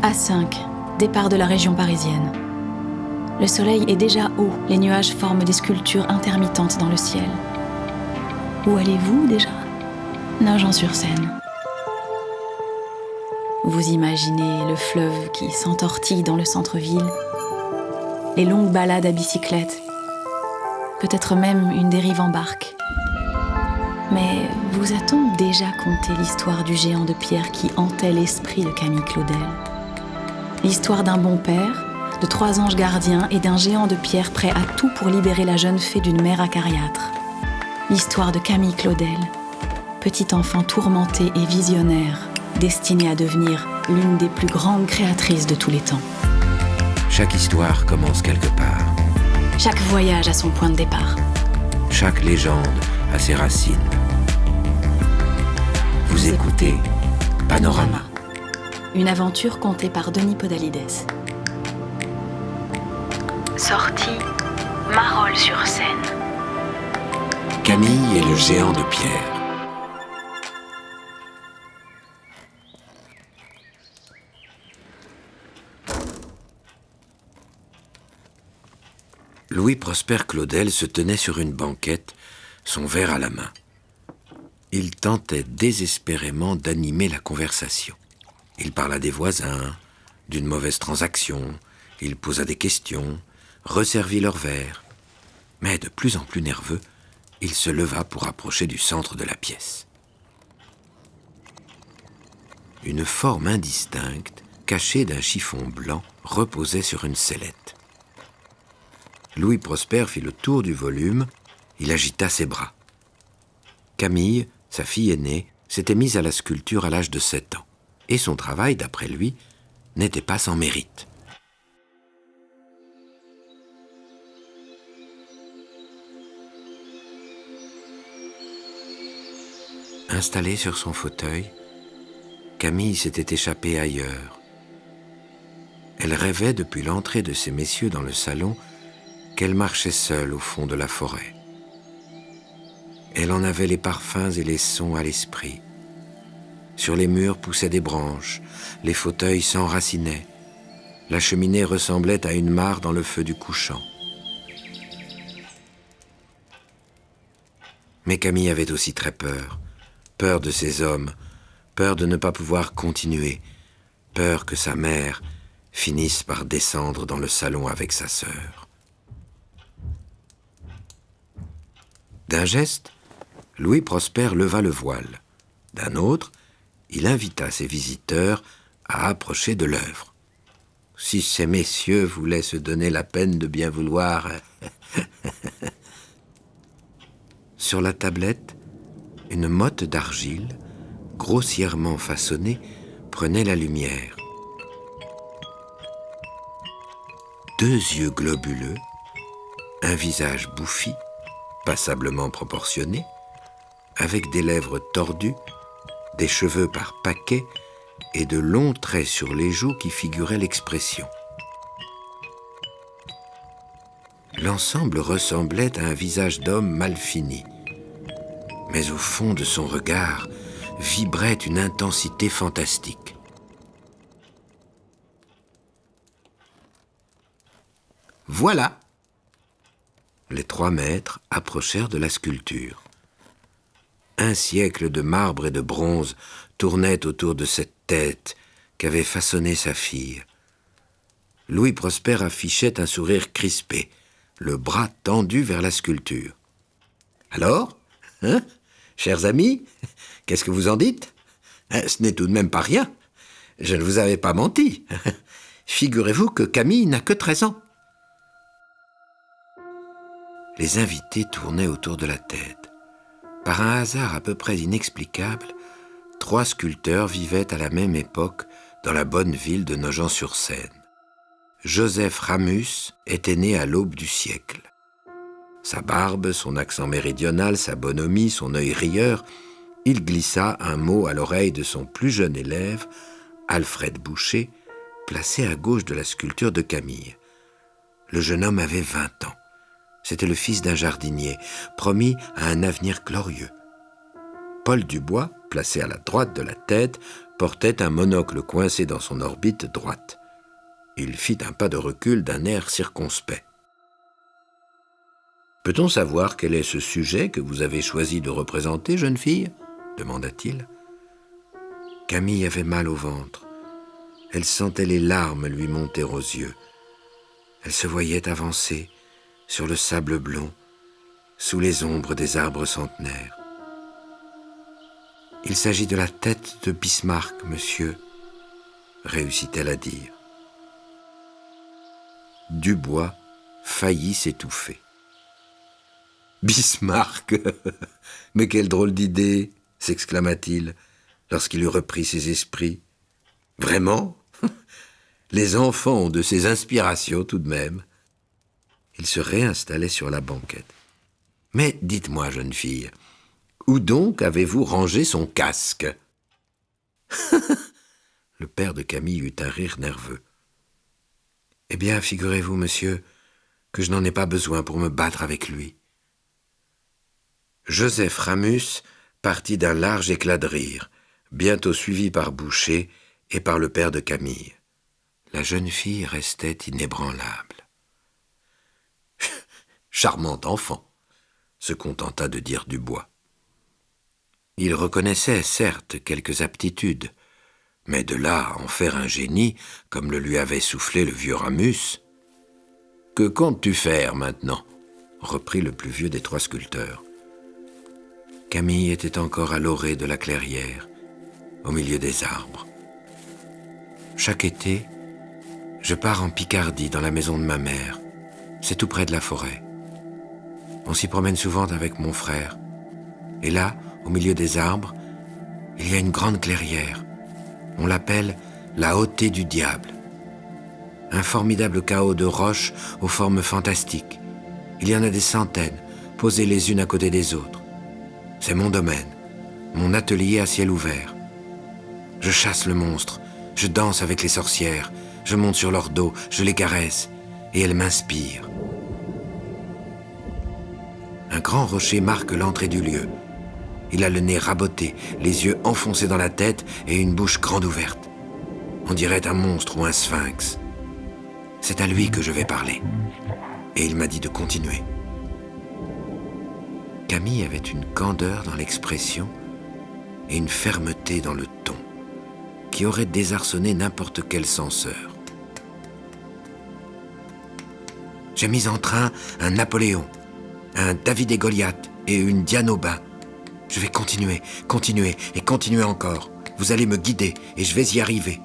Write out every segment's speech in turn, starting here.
A5, départ de la région parisienne. Le soleil est déjà haut, les nuages forment des sculptures intermittentes dans le ciel. Où allez-vous déjà ? Nogent-sur-Seine. Vous imaginez le fleuve qui s'entortille dans le centre-ville, les longues balades à bicyclette, peut-être même une dérive en barque. Mais vous a-t-on déjà conté l'histoire du géant de pierre qui hantait l'esprit de Camille Claudel ? L'histoire d'un bon père, de 3 anges gardiens et d'un géant de pierre prêt à tout pour libérer la jeune fée d'une mère acariâtre. L'histoire de Camille Claudel, petite enfant tourmentée et visionnaire, destinée à devenir l'une des plus grandes créatrices de tous les temps. Chaque histoire commence quelque part. Chaque voyage a son point de départ. Chaque légende a ses racines. Vous écoutez Panorama. Une aventure contée par Denis Podalides. Sortie Marolles-sur-Seine. Camille et le géant de pierre. Louis-Prosper Claudel se tenait sur une banquette, son verre à la main. Il tentait désespérément d'animer la conversation. Il parla des voisins, d'une mauvaise transaction, il posa des questions, resservit leur verre. Mais de plus en plus nerveux, il se leva pour approcher du centre de la pièce. Une forme indistincte, cachée d'un chiffon blanc, reposait sur une sellette. Louis Prosper fit le tour du volume, il agita ses bras. Camille, sa fille aînée, s'était mise à la sculpture à l'âge de 7 ans, et son travail, d'après lui, n'était pas sans mérite. Installée sur son fauteuil, Camille s'était échappée ailleurs. Elle rêvait depuis l'entrée de ces messieurs dans le salon qu'elle marchait seule au fond de la forêt. Elle en avait les parfums et les sons à l'esprit. Sur les murs poussaient des branches, les fauteuils s'enracinaient. La cheminée ressemblait à une mare dans le feu du couchant. Mais Camille avait aussi très peur. Peur de ces hommes, peur de ne pas pouvoir continuer, peur que sa mère finisse par descendre dans le salon avec sa sœur. D'un geste, Louis Prosper leva le voile. D'un autre, il invita ses visiteurs à approcher de l'œuvre. Si ces messieurs voulaient se donner la peine de bien vouloir... Sur la tablette, une motte d'argile, grossièrement façonnée, prenait la lumière. 2 yeux globuleux, un visage bouffi, passablement proportionné, avec des lèvres tordues, des cheveux par paquets et de longs traits sur les joues qui figuraient l'expression. L'ensemble ressemblait à un visage d'homme mal fini. Mais au fond de son regard vibrait une intensité fantastique. Voilà! Les 3 maîtres approchèrent de la sculpture. Un siècle de marbre et de bronze tournait autour de cette tête qu'avait façonnée sa fille. Louis Prosper affichait un sourire crispé, le bras tendu vers la sculpture. « Alors, hein, chers amis, qu'est-ce que vous en dites ? Ce n'est tout de même pas rien. Je ne vous avais pas menti. Figurez-vous que Camille n'a que 13 ans. » Les invités tournaient autour de la tête. Par un hasard à peu près inexplicable, 3 sculpteurs vivaient à la même époque dans la bonne ville de Nogent-sur-Seine. Joseph Ramus était né à l'aube du siècle. Sa barbe, son accent méridional, sa bonhomie, son œil rieur, il glissa un mot à l'oreille de son plus jeune élève, Alfred Boucher, placé à gauche de la sculpture de Camille. Le jeune homme avait 20 ans. C'était le fils d'un jardinier, promis à un avenir glorieux. Paul Dubois, placé à la droite de la tête, portait un monocle coincé dans son orbite droite. Il fit un pas de recul d'un air circonspect. « Peut-on savoir quel est ce sujet que vous avez choisi de représenter, jeune fille ?» demanda-t-il. Camille avait mal au ventre. Elle sentait les larmes lui monter aux yeux. Elle se voyait avancer sur le sable blond, sous les ombres des arbres centenaires. « Il s'agit de la tête de Bismarck, monsieur, » réussit-elle à dire. Dubois faillit s'étouffer. « Bismarck! Mais quelle drôle d'idée !» s'exclama-t-il lorsqu'il eut repris ses esprits. « Vraiment? Les enfants ont de ces inspirations tout de même. » Il se réinstallait sur la banquette. « Mais dites-moi, jeune fille, où donc avez-vous rangé son casque ?» Le père de Camille eut un rire nerveux. « Eh bien, figurez-vous, monsieur, que je n'en ai pas besoin pour me battre avec lui. » Joseph Ramus partit d'un large éclat de rire, bientôt suivi par Boucher et par le père de Camille. La jeune fille restait inébranlable. « Charmant enfant !» se contenta de dire Dubois. Il reconnaissait, certes, quelques aptitudes, mais de là à en faire un génie, comme le lui avait soufflé le vieux Ramus. « Que comptes-tu faire maintenant ?» reprit le plus vieux des trois sculpteurs. Camille était encore à l'orée de la clairière, au milieu des arbres. Chaque été, je pars en Picardie, dans la maison de ma mère. C'est tout près de la forêt. On s'y promène souvent avec mon frère. Et là, au milieu des arbres, il y a une grande clairière. On l'appelle la Hauteur du Diable. Un formidable chaos de roches aux formes fantastiques. Il y en a des centaines, posées les unes à côté des autres. C'est mon domaine, mon atelier à ciel ouvert. Je chasse le monstre, je danse avec les sorcières, je monte sur leur dos, je les caresse, et elles m'inspirent. Un grand rocher marque l'entrée du lieu. Il a le nez raboté, les yeux enfoncés dans la tête et une bouche grande ouverte. On dirait un monstre ou un sphinx. C'est à lui que je vais parler. Et il m'a dit de continuer. Camille avait une candeur dans l'expression et une fermeté dans le ton qui aurait désarçonné n'importe quel censeur. J'ai mis en train un Napoléon, un David et Goliath et une Diane au bain. Je vais continuer, continuer et continuer encore. Vous allez me guider et je vais y arriver.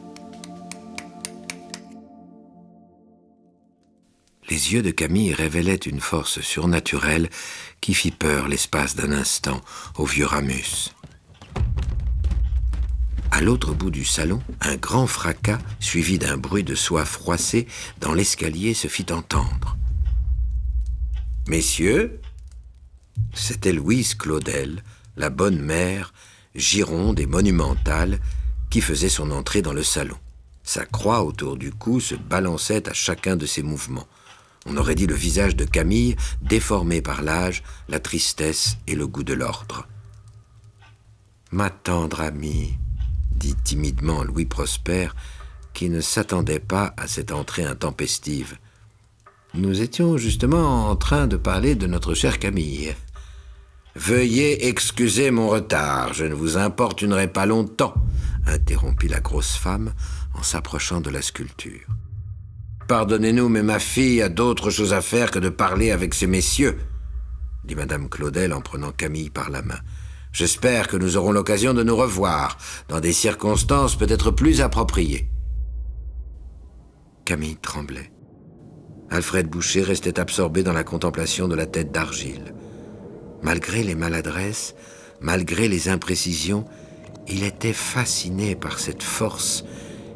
Les yeux de Camille révélaient une force surnaturelle qui fit peur l'espace d'un instant au vieux Ramus. À l'autre bout du salon, un grand fracas, suivi d'un bruit de soie froissée, dans l'escalier se fit entendre. « Messieurs !» C'était Louise Claudel, la bonne mère, gironde et monumentale, qui faisait son entrée dans le salon. Sa croix autour du cou se balançait à chacun de ses mouvements. On aurait dit le visage de Camille, déformé par l'âge, la tristesse et le goût de l'ordre. « Ma tendre amie », dit timidement Louis Prosper, qui ne s'attendait pas à cette entrée intempestive. « Nous étions justement en train de parler de notre chère Camille. »« Veuillez excuser mon retard, je ne vous importunerai pas longtemps », interrompit la grosse femme en s'approchant de la sculpture. « Pardonnez-nous, mais ma fille a d'autres choses à faire que de parler avec ces messieurs, » dit Madame Claudel en prenant Camille par la main. « J'espère que nous aurons l'occasion de nous revoir, dans des circonstances peut-être plus appropriées. » Camille tremblait. Alfred Boucher restait absorbé dans la contemplation de la tête d'argile. Malgré les maladresses, malgré les imprécisions, il était fasciné par cette force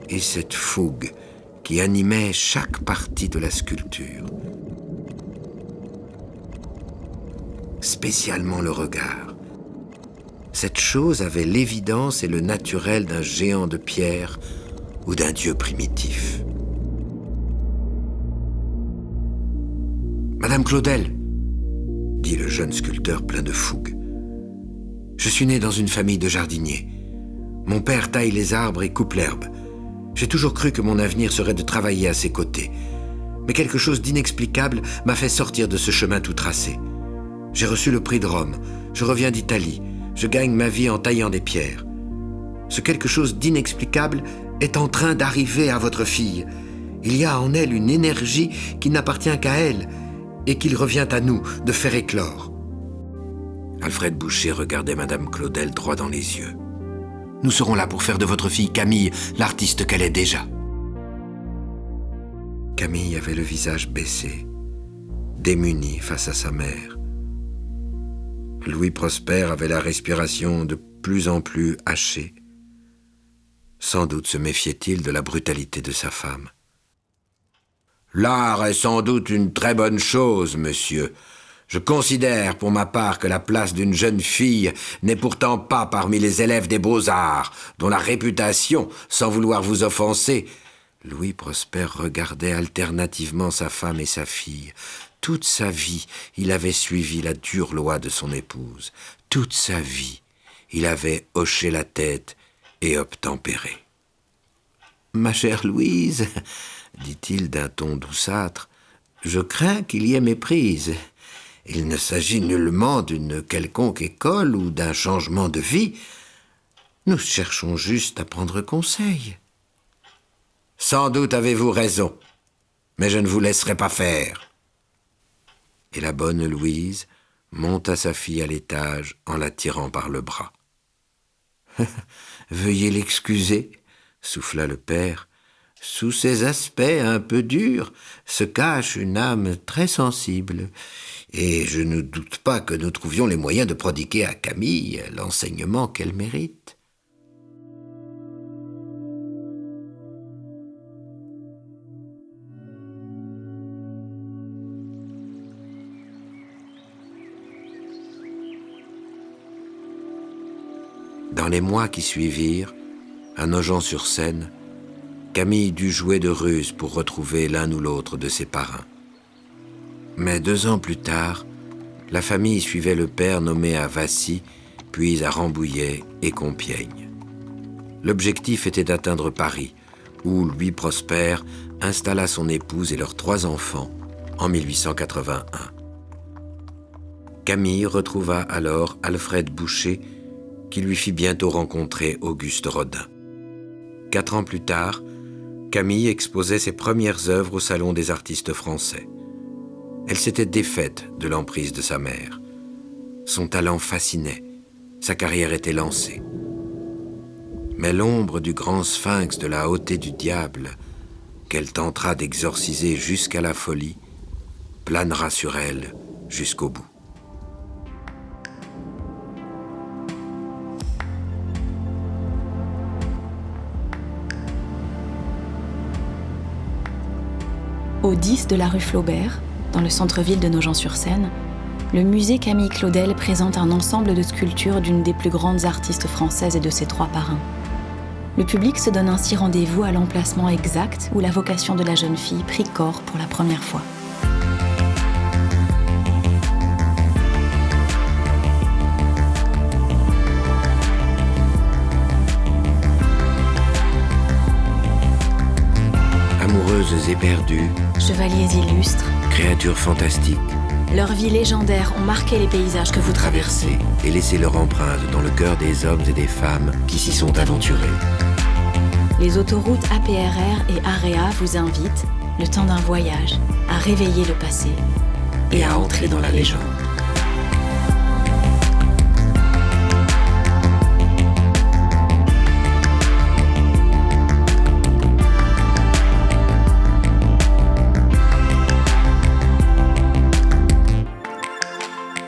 et cette fougue qui animait chaque partie de la sculpture. Spécialement le regard. Cette chose avait l'évidence et le naturel d'un géant de pierre ou d'un dieu primitif. « Madame Claudel !» dit le jeune sculpteur plein de fougue. « Je suis né dans une famille de jardiniers. Mon père taille les arbres et coupe l'herbe. J'ai toujours cru que mon avenir serait de travailler à ses côtés. Mais quelque chose d'inexplicable m'a fait sortir de ce chemin tout tracé. J'ai reçu le prix de Rome, je reviens d'Italie, je gagne ma vie en taillant des pierres. Ce quelque chose d'inexplicable est en train d'arriver à votre fille. Il y a en elle une énergie qui n'appartient qu'à elle et qu'il revient à nous de faire éclore. Alfred Boucher regardait Madame Claudel droit dans les yeux. Nous serons là pour faire de votre fille Camille l'artiste qu'elle est déjà. Camille avait le visage baissé, démunie face à sa mère. Louis Prosper avait la respiration de plus en plus hachée. Sans doute se méfiait-il de la brutalité de sa femme. « L'art est sans doute une très bonne chose, monsieur. Je considère pour ma part que la place d'une jeune fille n'est pourtant pas parmi les élèves des beaux-arts, dont la réputation, sans vouloir vous offenser... » Louis Prosper regardait alternativement sa femme et sa fille. Toute sa vie, il avait suivi la dure loi de son épouse. Toute sa vie, il avait hoché la tête et obtempéré. « Ma chère Louise, dit-il d'un ton douceâtre, je crains qu'il y ait méprise. Il ne s'agit nullement d'une quelconque école ou d'un changement de vie. Nous cherchons juste à prendre conseil. » « Sans doute avez-vous raison, mais je ne vous laisserai pas faire. » Et la bonne Louise monta sa fille à l'étage en la tirant par le bras. « Veuillez l'excuser, » souffla le père. « Sous ces aspects un peu durs se cache une âme très sensible, et je ne doute pas que nous trouvions les moyens de prodiguer à Camille l'enseignement qu'elle mérite. » Dans les mois qui suivirent, à Nogent-sur-Seine, Camille dut jouer de ruse pour retrouver l'un ou l'autre de ses parrains. Mais 2 ans plus tard, la famille suivait le père nommé à Vassy, puis à Rambouillet et Compiègne. L'objectif était d'atteindre Paris, où Louis Prosper installa son épouse et leurs 3 enfants en 1881. Camille retrouva alors Alfred Boucher, qui lui fit bientôt rencontrer Auguste Rodin. 4 ans plus tard, Camille exposait ses premières œuvres au Salon des artistes français. Elle s'était défaite de l'emprise de sa mère. Son talent fascinait, sa carrière était lancée. Mais l'ombre du grand sphinx de la Hauteur du diable, qu'elle tentera d'exorciser jusqu'à la folie, planera sur elle jusqu'au bout. Au 10 de la rue Flaubert, dans le centre-ville de Nogent-sur-Seine, le musée Camille Claudel présente un ensemble de sculptures d'une des plus grandes artistes françaises et de ses 3 parrains. Le public se donne ainsi rendez-vous à l'emplacement exact où la vocation de la jeune fille prit corps pour la première fois. Amoureuses éperdues, Chevaliers illustres, créatures fantastiques, leurs vies légendaires ont marqué les paysages que vous traversez et laissé leur empreinte dans le cœur des hommes et des femmes qui s'y sont aventurés. Les autoroutes APRR et AREA vous invitent, le temps d'un voyage, à réveiller le passé et à entrer dans la légende.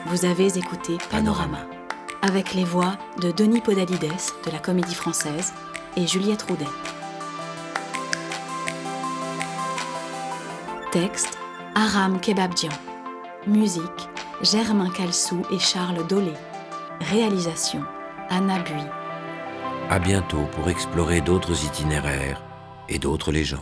Vous avez écouté Panorama, avec les voix de Denis Podalides de la Comédie Française et Juliette Roudet. Texte, Aram Kebabjian. Musique, Germain Calsou et Charles Dolé. Réalisation, Anna Bui. À bientôt pour explorer d'autres itinéraires et d'autres légendes.